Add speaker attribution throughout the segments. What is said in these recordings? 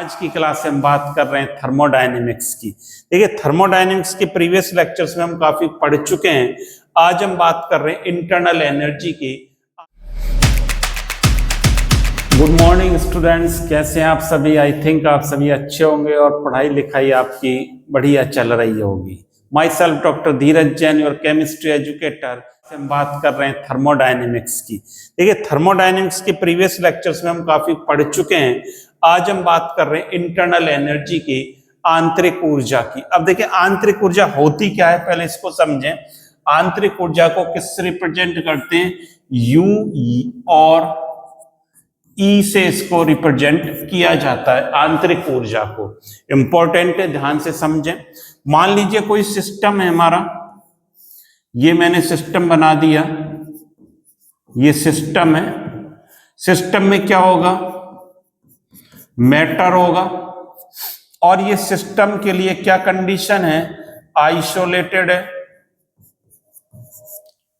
Speaker 1: आज की क्लास में हम बात कर रहे हैं थर्मोडायनेमिक्स की। देखिए, थर्मोडायनेमिक्स के प्रीवियस लेक्चर्स में हम काफी पढ़ चुके हैं। आज हम बात कर रहे हैं इंटरनल एनर्जी की। गुड मॉर्निंग स्टूडेंट्स, कैसे हैं आप सभी? आई थिंक आप सभी अच्छे होंगे और पढ़ाई लिखाई आपकी बढ़िया चल रही होगी। My self doctor Dheeraj Jain, your chemistry educator. हम बात कर रहे हैं थर्मोडायनेमिक्स की। देखिए, थर्मोडायनेमिक्स के प्रीवियस लेक्चर्स में हम काफी पढ़ चुके हैं। आज हम बात कर रहे हैं इंटरनल एनर्जी की, आंतरिक ऊर्जा की। अब देखिए, आंतरिक ऊर्जा होती क्या है, पहले इसको समझें। आंतरिक ऊर्जा को किससे रिप्रेजेंट करते हैं? यू और ई से इसको रिप्रेजेंट किया जाता है, आंतरिक ऊर्जा को। इंपॉर्टेंट है, ध्यान से समझें। मान लीजिए कोई सिस्टम है हमारा, ये मैंने सिस्टम बना दिया, ये सिस्टम है। सिस्टम में क्या होगा? मैटर होगा। और ये सिस्टम के लिए क्या कंडीशन है? आइसोलेटेड है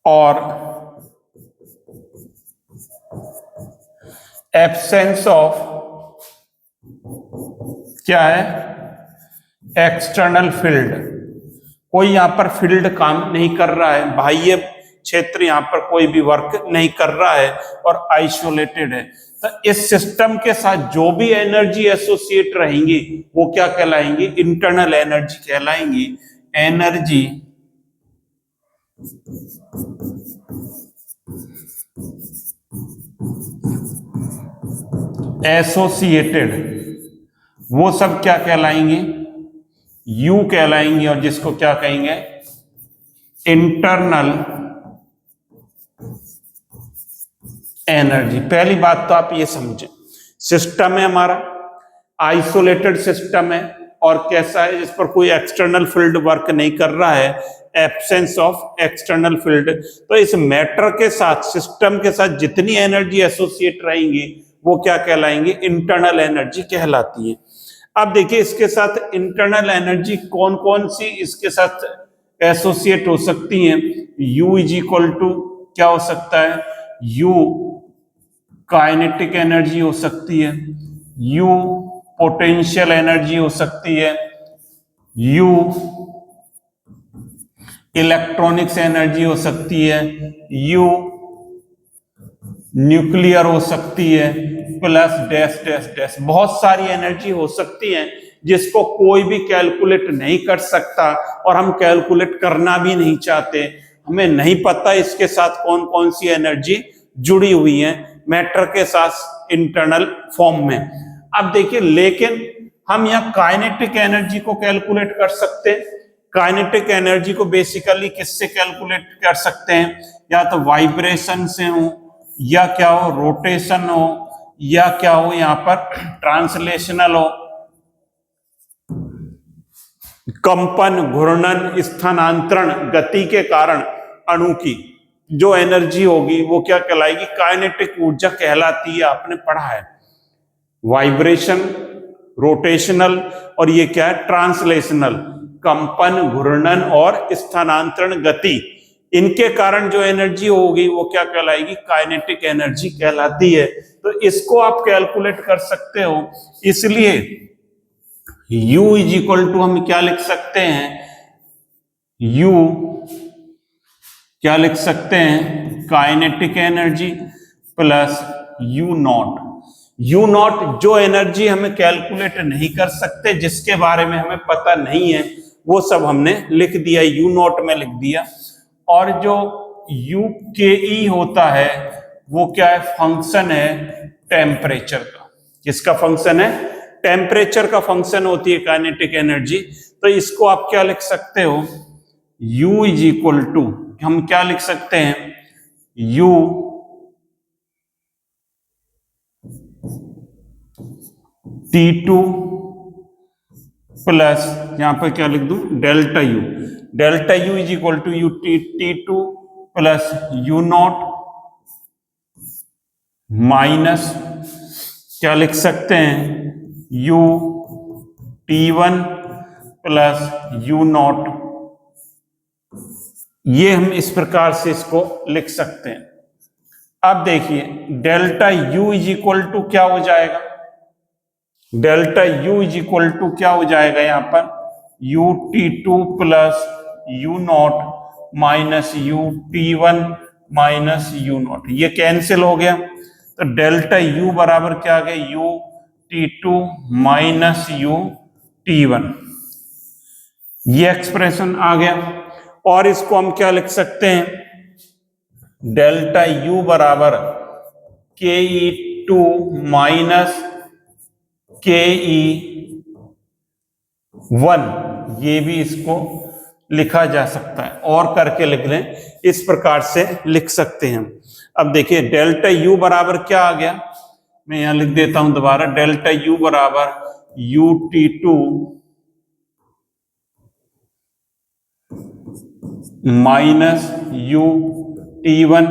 Speaker 1: और एब्सेंस ऑफ क्या है? External field. कोई यहां पर फील्ड काम नहीं कर रहा है, बाह्य क्षेत्र यहां पर कोई भी वर्क नहीं कर रहा है और आइसोलेटेड है। तो इस सिस्टम के साथ जो भी एनर्जी एसोसिएट रहेंगी वो क्या कहलाएंगी? इंटरनल एनर्जी कहलाएंगी। एनर्जी एसोसिएटेड, वो सब क्या कहलाएंगी? यू कहलाएंगी। और जिसको क्या कहेंगे? Internal energy. पहली बात तो आप ये समझें, सिस्टम है हमारा, आइसोलेटेड सिस्टम है और कैसा है? जिस पर कोई एक्सटर्नल फील्ड वर्क नहीं कर रहा है, एब्सेंस ऑफ एक्सटर्नल फील्ड। तो इस मैटर के साथ, सिस्टम के साथ जितनी एनर्जी एसोसिएट रहेंगी वो क्या कहलाएंगी? इंटरनल एनर्जी कहलाती है। अब देखिए, इसके साथ इंटरनल एनर्जी कौन कौन सी इसके साथ एसोसिएट हो सकती हैं? U इज इक्वल टू क्या हो सकता है? U काइनेटिक एनर्जी हो सकती है, U पोटेंशियल एनर्जी हो सकती है, U इलेक्ट्रॉनिक्स एनर्जी हो सकती है, U न्यूक्लियर हो सकती है, प्लस डैश डैश डैश। बहुत सारी एनर्जी हो सकती है जिसको कोई भी कैलकुलेट नहीं कर सकता और हम कैलकुलेट करना भी नहीं चाहते। हमें नहीं पता इसके साथ कौन कौन सी एनर्जी जुड़ी हुई है मैटर के साथ इंटरनल फॉर्म में। अब देखिए, लेकिन हम यहाँ काइनेटिक एनर्जी को कैलकुलेट कर सकते हैं। काइनेटिक एनर्जी को बेसिकली किससे कैलकुलेट कर सकते हैं? या तो वाइब्रेशन से हो, या क्या हो, रोटेशन हो, या क्या हो यहाँ पर ट्रांसलेशनल हो, कंपन, घूर्णन, स्थानांतरण, गति के कारण अणु की जो एनर्जी होगी वो क्या कहलाएगी? काइनेटिक ऊर्जा कहलाती है। आपने पढ़ा है वाइब्रेशन, रोटेशनल और ये क्या है? ट्रांसलेशनल। कंपन, घूर्णन और स्थानांतरण, गति, इनके कारण जो एनर्जी होगी वो क्या कहलाएगी? काइनेटिक एनर्जी कहलाती है। तो इसको आप कैलकुलेट कर सकते हो। इसलिए U इज इक्वल टू हम क्या लिख सकते हैं? U क्या लिख सकते हैं? Kinetic energy plus U not. U not जो एनर्जी हमें कैलकुलेट नहीं कर सकते, जिसके बारे में हमें पता नहीं है, वो सब हमने लिख दिया, U नॉट में लिख दिया। और जो UKE होता है वो क्या है? फंक्शन है टेम्परेचर का। किसका फंक्शन है? टेम्परेचर का फंक्शन होती है काइनेटिक एनर्जी। तो इसको आप क्या लिख सकते हो? U इज इक्वल टू हम क्या लिख सकते हैं? U T2 प्लस यहां पर क्या लिख दूं? Delta U। Delta U is equal to U T2 plus U not minus क्या लिख सकते हैं? U T1 plus U not. ये हम इस प्रकार से इसको लिख सकते हैं। अब देखिए, delta U is equal to क्या हो जाएगा? Delta U is equal to क्या हो जाएगा यहां पर, UT2 plus U0 minus UT1 minus U0, ये कैंसिल हो गया। तो डेल्टा U बराबर क्या आ गया, UT2 माइनस UT1, ये एक्सप्रेशन आ गया। और इसको हम क्या लिख सकते हैं, डेल्टा U बराबर KE2 माइनस KE1, ये भी इसको लिखा जा सकता है, और करके लिख लें, इस प्रकार से लिख सकते हैं। अब देखिए डेल्टा U बराबर क्या आ गया, मैं यहां लिख देता हूं दोबारा, डेल्टा U बराबर UT2 माइनस UT1,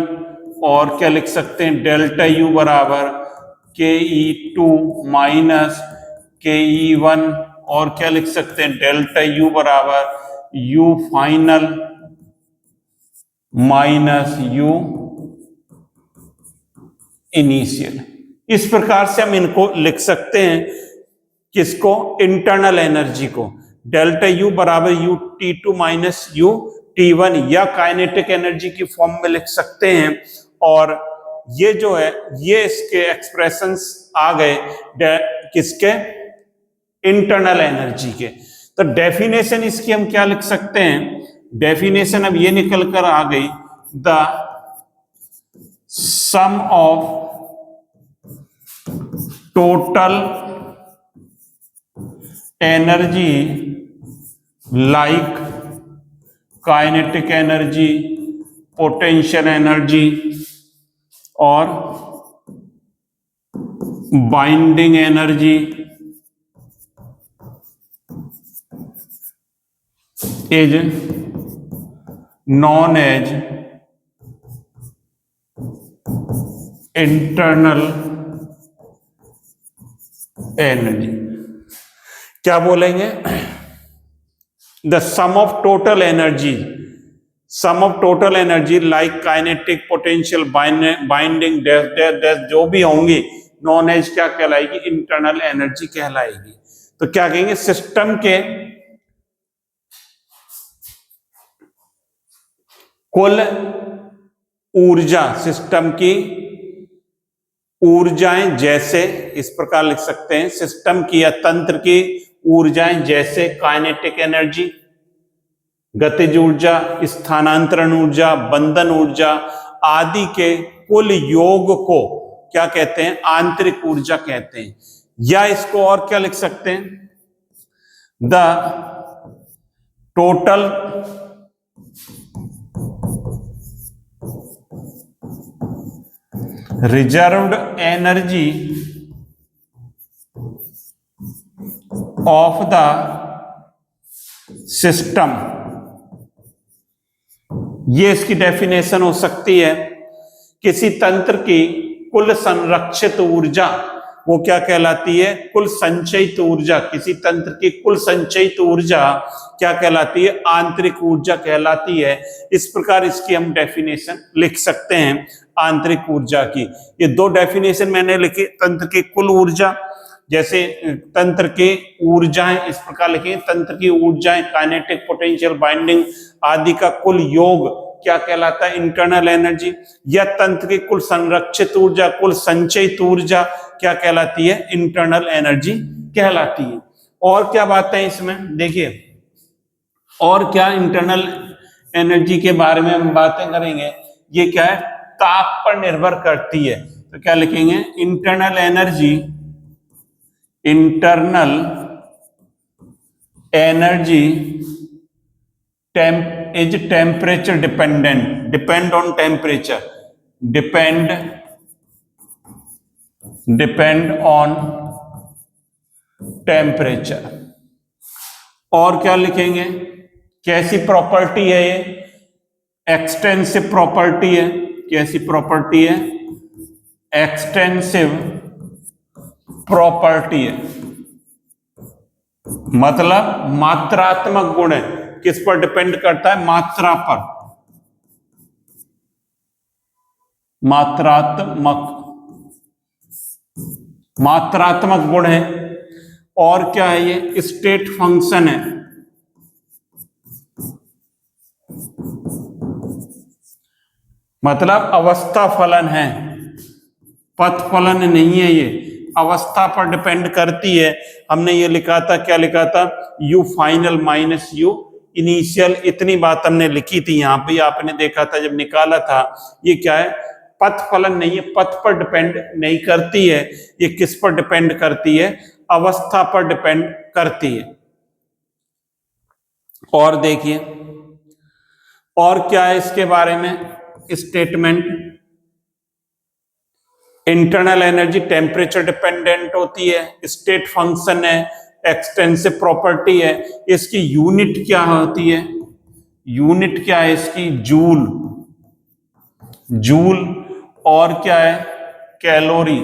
Speaker 1: और क्या लिख सकते हैं, डेल्टा U बराबर KE2 माइनस KE1, और क्या लिख सकते हैं, डेल्टा U बराबर U final minus U initial. इस प्रकार से हम इनको लिख सकते हैं, किसको, इंटरनल एनर्जी को, डेल्टा U बराबर UT2 माइनस UT1, या काइनेटिक एनर्जी की फॉर्म में लिख सकते हैं। और ये जो है, ये इसके एक्सप्रेशंस आ गए किसके, इंटरनल एनर्जी के। तो डेफिनेशन इसकी हम क्या लिख सकते हैं, डेफिनेशन अब ये निकल कर आ गई, the sum of total energy like kinetic energy, potential energy और binding energy is known as internal energy. क्या बोलेंगे, the sum of total energy, sum of total energy like kinetic, potential, binding, dash dash dash जो भी होंगी, known as क्या कहलाएगी, internal energy कहलाएगी। तो क्या कहेंगे, सिस्टम के कुल ऊर्जा, सिस्टम की ऊर्जाएं जैसे, इस प्रकार लिख सकते हैं, सिस्टम की या तंत्र की ऊर्जाएं जैसे काइनेटिक एनर्जी, गतिज ऊर्जा, स्थानांतरण ऊर्जा, बंधन ऊर्जा आदि के कुल योग को क्या कहते हैं, आंतरिक ऊर्जा कहते हैं। या इसको और क्या लिख सकते हैं, the total reserved energy of the system, ये इसकी डेफिनेशन हो सकती है। किसी तंत्र की कुल संरक्षित ऊर्जा वो क्या कहलाती है, कुल संचयित ऊर्जा, किसी तंत्र की कुल संचयित ऊर्जा क्या कहलाती है, आंतरिक ऊर्जा कहलाती है। इस प्रकार इसकी हम डेफिनेशन लिख सकते हैं आंतरिक ऊर्जा की। ये दो डेफिनेशन मैंने लिखी, तंत्र की कुल ऊर्जा, जैसे तंत्र की ऊर्जाएं इस प्रकार लिखी, तंत्र की ऊर्जाएं काइनेटिक, पोटेंशियल, बाइंडिंग आदि का कुल योग क्या कहलाता है, इंटरनल एनर्जी। या तंत्र की कुल संरक्षित ऊर्जा, कुल संचयित ऊर्जा क्या कहलाती है, इंटरनल एनर्जी कहलाती है। और क्या बात है इसमें, देखिए और क्या इंटरनल एनर्जी के बारे में हम बातें करेंगे। ये क्या है, ताप पर निर्भर करती है। तो क्या लिखेंगे, internal energy, internal energy is temperature dependent, depend on temperature, depend on temperature। और क्या लिखेंगे, कैसी प्रॉपर्टी है ये, एक्सटेंसिव प्रॉपर्टी है। कैसी प्रॉपर्टी है, एक्सटेंसिव प्रॉपर्टी है, मतलब मात्रात्मक गुण है। किस पर डिपेंड करता है, मात्रा पर, मात्रात्मक गुण है। और क्या है, ये स्टेट फंक्शन है, मतलब अवस्था फलन है, पथ फलन नहीं है, ये अवस्था पर डिपेंड करती है। हमने ये लिखा था, क्या लिखा था, you final minus you initial, इतनी बात हमने लिखी थी यहाँ पे, आपने देखा था जब निकाला था। ये क्या है, पथ फलन नहीं है, पथ पर डिपेंड नहीं करती है, ये किस पर डिपेंड करती है, अवस्था पर डिपेंड करती है। और देखिए और क्या है इसके बारे में statement, internal energy temperature dependent होती है, स्टेट फंक्शन है, एक्सटेंसिव प्रॉपर्टी है, इसकी यूनिट क्या होती है, यूनिट क्या है इसकी, जूल, जूल, और क्या है, कैलोरी।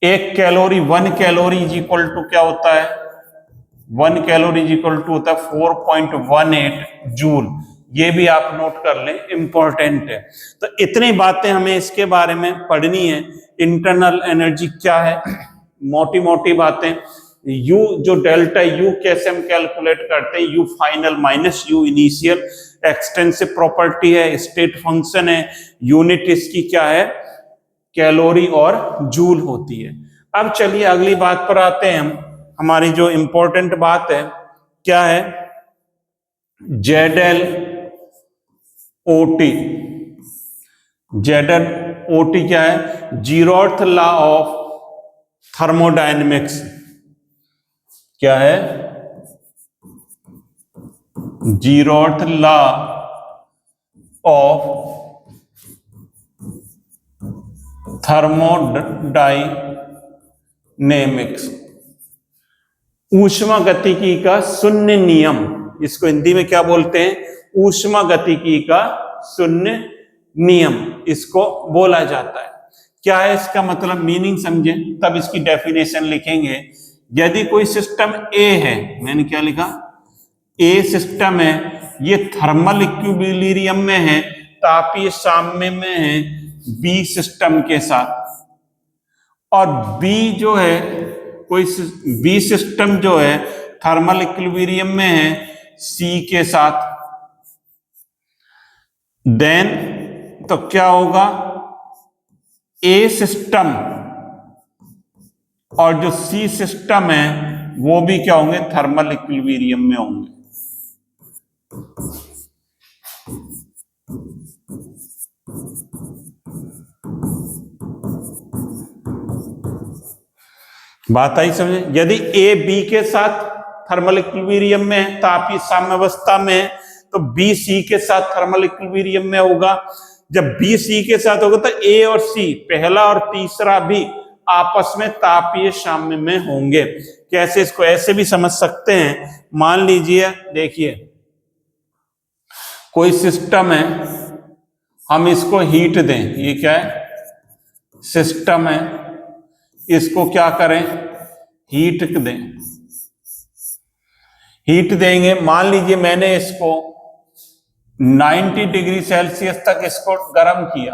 Speaker 1: एक calorie, 1 calorie is equal to क्या होता है, 1 कैलोरी इज इक्वल टू होता है 4.18 जूल। ये भी आप नोट कर लें, इंपॉर्टेंट है। तो इतनी बातें हमें इसके बारे में पढ़नी है, इंटरनल एनर्जी क्या है, मोटी मोटी बातें। यू जो डेल्टा यू कैसे हम कैलकुलेट करते हैं, you final minus you initial, extensive property है, स्टेट फंक्शन है, यूनिट इसकी क्या है, कैलोरी और जूल होती है। अब चलिए अगली बात पर आते हैं हम, हमारी जो इंपॉर्टेंट बात है क्या है, जेडएल ओटी। जेडएल ओटी क्या है, जीरोथ लॉ ऑफ थर्मोडायनेमिक्स, क्या है, जीरोथ लॉ ऑफ थर्मोडायनेमिक्स, ऊष्मागतिकी का शून्य नियम, इसको हिंदी में क्या बोलते हैं, ऊष्मागतिकी का शून्य नियम इसको बोला जाता है। क्या है इसका मतलब, मीनिंग समझें तब इसकी डेफिनेशन लिखेंगे। यदि कोई सिस्टम ए है, मैंने क्या लिखा, ए सिस्टम है, ये थर्मल इक्विलिब्रियम में है, तापीय साम्य में है बी सिस्टम के साथ, और बी जो है, कोई बी सिस्टम जो है थर्मल इक्विलिब्रियम में है सी के साथ, देन तो क्या होगा, ए सिस्टम और जो सी सिस्टम है वो भी क्या होंगे, थर्मल इक्विलिब्रियम में होंगे। बात आई समझे, यदि ए बी के साथ थर्मल इक्विलिब्रियम में है, तापीय साम्यावस्था में है, तो बी सी के साथ थर्मल इक्विलिब्रियम में होगा। जब बी सी के साथ होगा तो ए और सी, पहला और तीसरा भी आपस में तापीय साम्य में होंगे। कैसे, इसको ऐसे भी समझ सकते हैं, मान लीजिए, देखिए कोई सिस्टम है, हम इसको हीट दें, ये क्या है, सिस्टम है, इसको क्या करें, हीट दें, हीट देंगे। मान लीजिए मैंने इसको 90 डिग्री सेल्सियस तक इसको गर्म किया।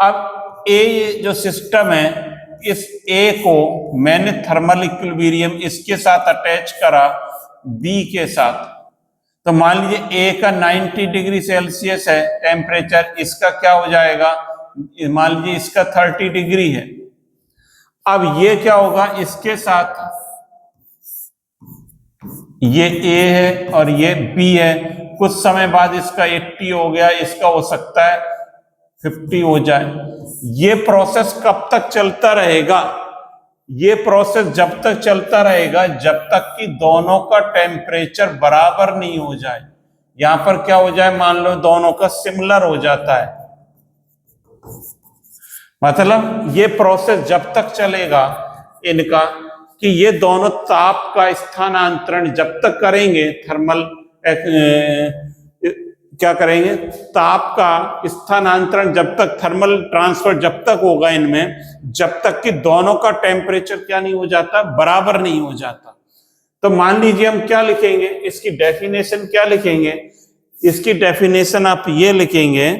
Speaker 1: अब ए जो सिस्टम है, इस ए को मैंने थर्मल इक्विलिब्रियम इसके साथ अटैच करा बी के साथ, तो मान लीजिए ए का 90 डिग्री सेल्सियस है टेम्परेचर, इसका क्या हो जाएगा, मान लीजिए इसका 30 डिग्री है। अब ये क्या होगा, इसके साथ ये ए है और ये बी है, कुछ समय बाद इसका 80 हो गया, इसका हो सकता है 50 हो जाए। ये प्रोसेस कब तक चलता रहेगा, ये प्रोसेस जब तक चलता रहेगा जब तक कि दोनों का टेम्परेचर बराबर नहीं हो जाए। यहां पर क्या हो जाए, मान लो दोनों का सिमिलर हो जाता है, मतलब ये प्रोसेस जब तक चलेगा इनका कि ये दोनों ताप का स्थानांतरण जब तक करेंगे, थर्मल क्या करेंगे, ताप का स्थानांतरण जब तक, थर्मल ट्रांसफर जब तक होगा इनमें, जब तक कि दोनों का टेम्परेचर क्या नहीं हो जाता, बराबर नहीं हो जाता। तो मान लीजिए हम क्या लिखेंगे, इसकी डेफिनेशन क्या लिखेंगे, इसकी डेफिनेशन आप ये लिखेंगे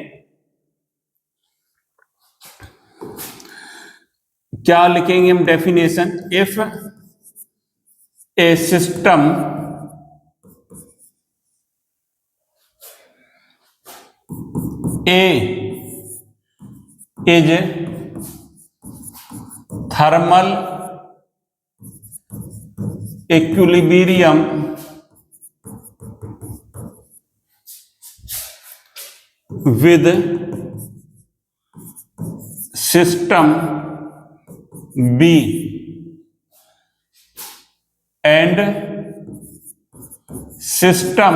Speaker 1: क्या लिखेंगे हम definition? If A system A is thermal equilibrium with system B and system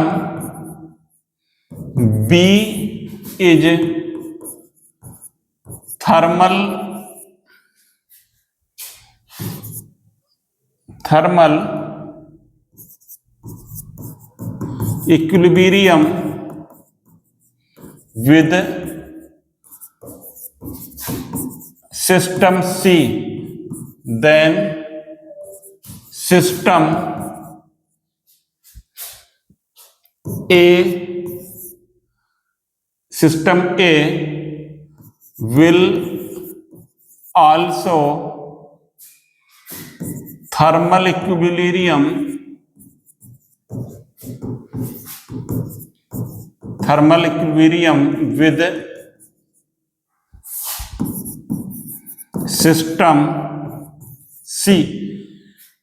Speaker 1: B is thermal equilibrium with system C, then system A will also thermal equilibrium with system C.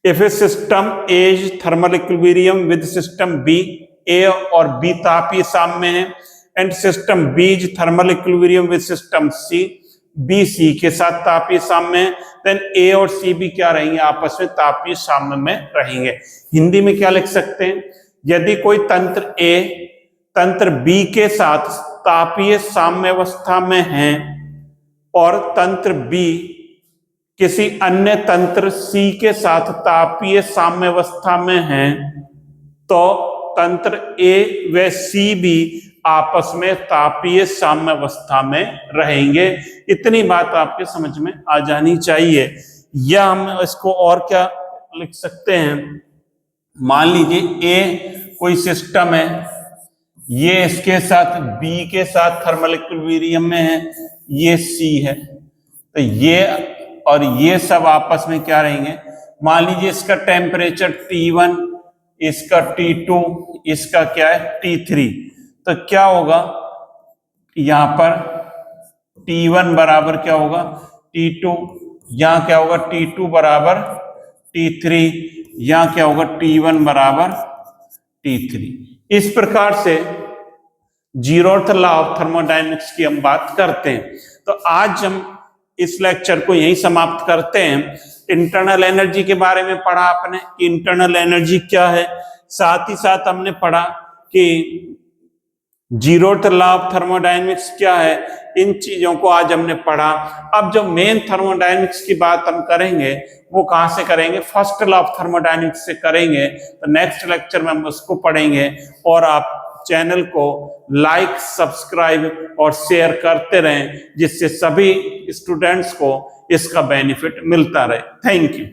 Speaker 1: If a system A is thermal equilibrium with system B, A और B तापीय साम्य है, and system B is thermal equilibrium with system C, B C के साथ तापीय साम्य है, then A और C भी क्या रहेंगे? आपस में तापीय साम्य में रहेंगे। हिंदी में क्या लिख सकते हैं? यदि कोई तंत्र A तंत्र B के साथ तापीय साम्यावस्था में है और तंत्र B किसी अन्य तंत्र C के साथ तापीय साम्यावस्था में है, तो तंत्र A व C भी आपस में तापीय साम्यावस्था में रहेंगे। इतनी बात आपके समझ में आ जानी चाहिए। या हम इसको और क्या लिख सकते हैं? मान लीजिए A कोई सिस्टम है, ये इसके साथ B के साथ थर्मल इक्विलिब्रियम में है, ये C है, तो ये और ये सब आपस में क्या रहेंगे? मान लीजिए इसका टेम्परेचर T1, इसका T2, इसका क्या है T3, तो क्या होगा यहां पर? T1 बराबर क्या होगा? T2, यहां क्या होगा? T2 बराबर T3, यहां क्या होगा? T1 बराबर T3। इस प्रकार से जीरोथ लॉ ऑफ थर्मोडायनेमिक्स की हम बात करते हैं। तो आज हम इस लेक्चर को यहीं समाप्त करते हैं। इंटरनल एनर्जी के बारे में पढ़ा आपने, इंटरनल एनर्जी क्या है, साथ ही साथ हमने पढ़ा कि जीरोथ लॉ ऑफ थर्मोडायनेमिक्स क्या है। इन चीजों को आज हमने पढ़ा। अब जो मेन थर्मोडायनेमिक्स की बात हम करेंगे वो कहां से करेंगे? फर्स्ट लॉ ऑफ थर्मोडायनेमिक्स से करेंगे। तो नेक्स्ट लेक्चर में हम उसको पढ़ेंगे। और आप चैनल को लाइक, सब्सक्राइब और शेयर करते रहें, जिससे सभी स्टूडेंट्स को इसका बेनिफिट मिलता रहे। Thank you.